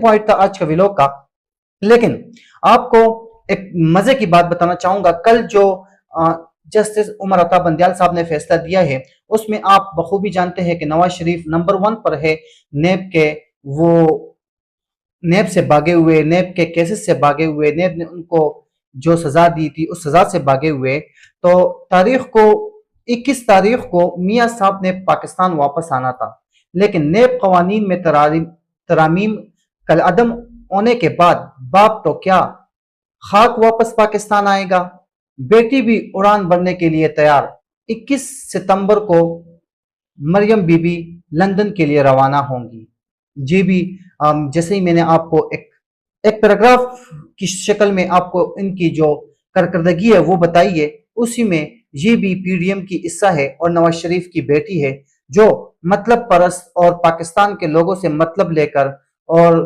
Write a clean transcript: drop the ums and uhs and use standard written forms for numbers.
Point تھا آج کا ویلوگ کا، لیکن آپ کو ایک مزے کی بات بتانا چاہوں گا۔ کل جو جسٹس عمر عطا بندیال صاحب نے فیصلہ دیا ہے، اس میں آپ بخوبی جانتے ہیں کہ نواز شریف نمبر 1 پر ہے نیب کے، وہ نیب سے بھاگے ہوئے، نیب کے کیسز سے بھاگے ہوئے، نیب نے ان کو جو سزا دی تھی اس سزا سے بھاگے ہوئے۔ تو تاریخ کو 21 تاریخ کو میاں صاحب نے پاکستان واپس آنا تھا، لیکن نیب قوانین میں ترامیم کالعدم ہونے کے بعد باپ تو کیا خاک واپس پاکستان آئے گا، بیٹی بھی اڑان بھرنے کے لیے تیار۔ 21 ستمبر کو مریم بی بی لندن کے لیے روانہ ہوں گی۔ جی بھی جیسے ہی میں نے آپ کو ایک پیراگراف کی شکل میں آپ کو ان کی جو کارکردگی ہے وہ بتائی ہے، اسی میں یہ بھی پی ڈی ایم کی حصہ ہے اور نواز شریف کی بیٹی ہے، جو مطلب پرست اور پاکستان کے لوگوں سے مطلب لے کر اور